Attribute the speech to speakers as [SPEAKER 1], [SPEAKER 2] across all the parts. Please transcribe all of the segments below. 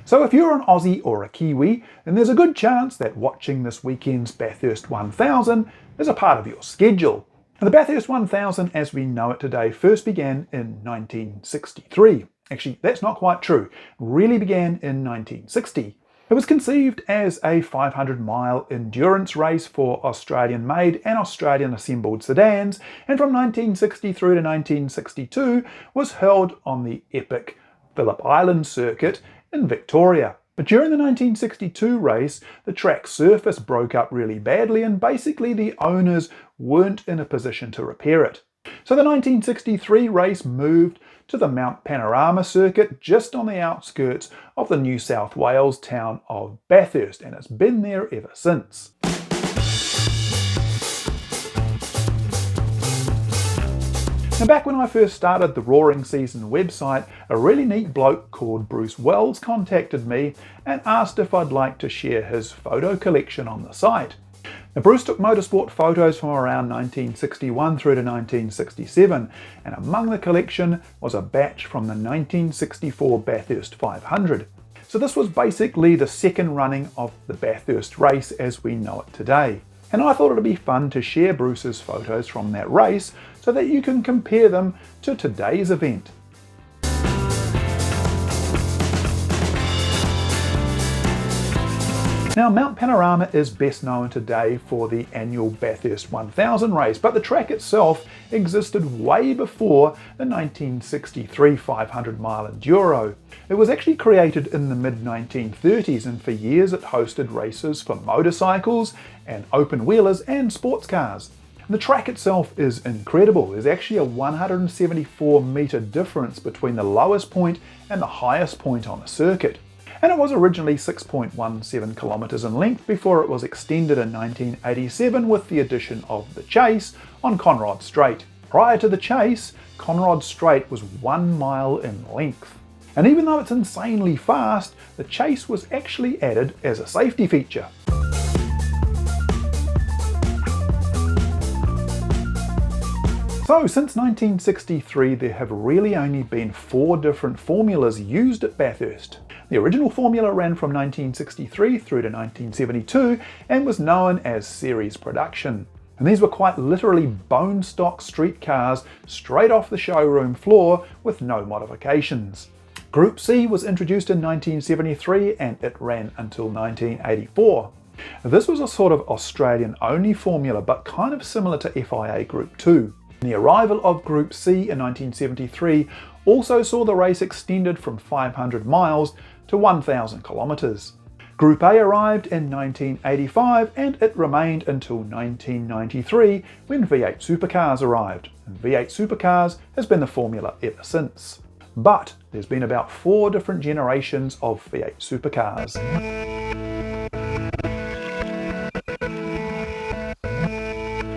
[SPEAKER 1] So if you're an Aussie or a Kiwi, then there's a good chance that watching this weekend's Bathurst 1000 is a part of your schedule. And the Bathurst 1000 as we know it today first began in 1963. Actually, that's not quite true. It really began in 1960. It was conceived as a 500-mile endurance race for Australian-made and Australian-assembled sedans, and from 1960 through to 1962 was held on the epic Phillip Island circuit in Victoria. But during the 1962 race, the track surface broke up really badly and basically the owners weren't in a position to repair it. So the 1963 race moved to the Mount Panorama circuit just on the outskirts of the New South Wales town of Bathurst, and it's been there ever since. Now back when I first started the Roaring Season website, a really neat bloke called Bruce Wells contacted me and asked if I'd like to share his photo collection on the site. Now, Bruce took motorsport photos from around 1961 through to 1967, and among the collection was a batch from the 1964 Bathurst 500. So this was basically the second running of the Bathurst race as we know it today. And I thought it'd be fun to share Bruce's photos from that race so that you can compare them to today's event. Now, Mount Panorama is best known today for the annual Bathurst 1000 race, but the track itself existed way before the 1963 500-mile Enduro. It was actually created in the mid-1930s, and for years it hosted races for motorcycles and open-wheelers and sports cars. The track itself is incredible. There's actually a 174-metre difference between the lowest point and the highest point on the circuit. And it was originally 6.17 kilometres in length before it was extended in 1987 with the addition of the Chase on Conrod Straight. Prior to the Chase, Conrod Straight was 1 mile in length. And even though it's insanely fast, the Chase was actually added as a safety feature. So since 1963 there have really only been 4 different formulas used at Bathurst. The original formula ran from 1963 through to 1972 and was known as series production. And these were quite literally bone stock street cars straight off the showroom floor with no modifications. Group C was introduced in 1973 and it ran until 1984. This was a sort of Australian only formula but kind of similar to FIA Group 2. The arrival of Group C in 1973 also saw the race extended from 500 miles to 1,000 kilometres. Group A arrived in 1985 and it remained until 1993 when V8 supercars arrived. And V8 supercars has been the formula ever since. But there's been about 4 different generations of V8 supercars.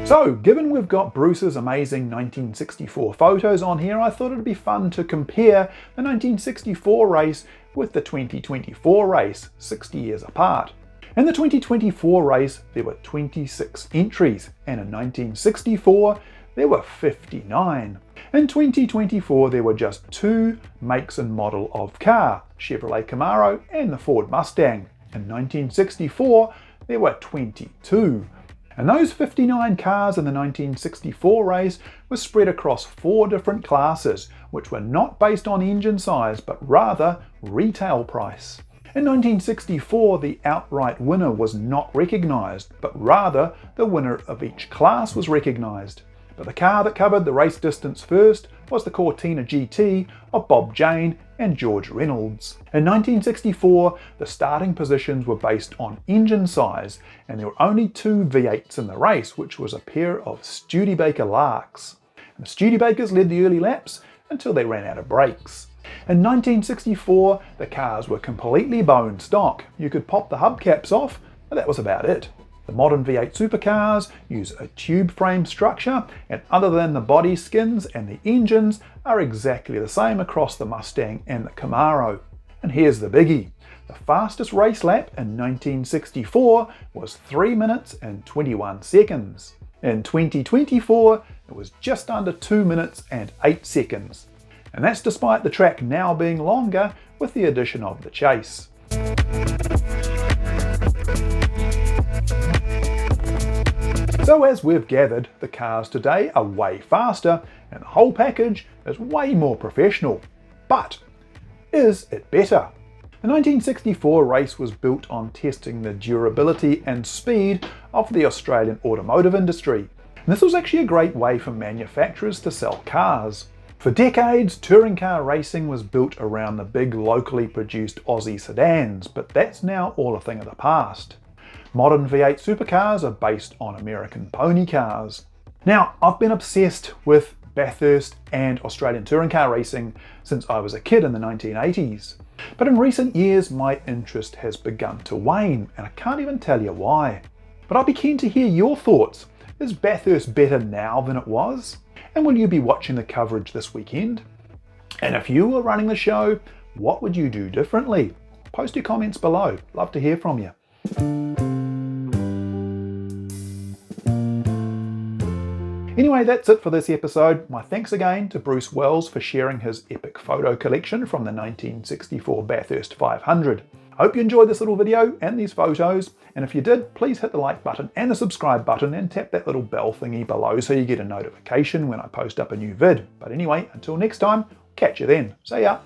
[SPEAKER 1] So, given we've got Bruce's amazing 1964 photos on here, I thought it'd be fun to compare the 1964 race with the 2024 race, 60 years apart. In the 2024 race, there were 26 entries, and in 1964, there were 59. In 2024, there were just 2 makes and model of car, Chevrolet Camaro and the Ford Mustang. In 1964, there were 22. And those 59 cars in the 1964 race were spread across 4 different classes, which were not based on engine size, but rather retail price. In 1964, the outright winner was not recognised, but rather the winner of each class was recognised. But the car that covered the race distance first was the Cortina GT of Bob Jane and George Reynolds. In 1964, the starting positions were based on engine size, and there were only 2 V8s in the race, which was a pair of Studebaker Larks. And the Studebakers led the early laps until they ran out of brakes. In 1964, the cars were completely bone stock. You could pop the hubcaps off, but that was about it. The modern V8 supercars use a tube frame structure, and other than the body skins and the engines are exactly the same across the Mustang and the Camaro. And here's the biggie. The fastest race lap in 1964 was 3 minutes and 21 seconds. In 2024, it was just under 2 minutes and 8 seconds. And that's despite the track now being longer with the addition of the Chase. So as we've gathered, the cars today are way faster and the whole package is way more professional. But is it better? The 1964 race was built on testing the durability and speed of the Australian automotive industry. And this was actually a great way for manufacturers to sell cars. For decades, touring car racing was built around the big locally produced Aussie sedans, but that's now all a thing of the past. Modern V8 supercars are based on American pony cars. Now, I've been obsessed with Bathurst and Australian touring car racing since I was a kid in the 1980s. But in recent years, my interest has begun to wane, and I can't even tell you why. But I'd be keen to hear your thoughts. Is Bathurst better now than it was? And will you be watching the coverage this weekend? And if you were running the show, what would you do differently? Post your comments below. Love to hear from you. Anyway, that's it for this episode. My thanks again to Bruce Wells for sharing his epic photo collection from the 1964 Bathurst 500. I hope you enjoyed this little video and these photos, and if you did, please hit the like button and the subscribe button and tap that little bell thingy below so you get a notification when I post up a new vid. But anyway, until next time, catch you then. See ya!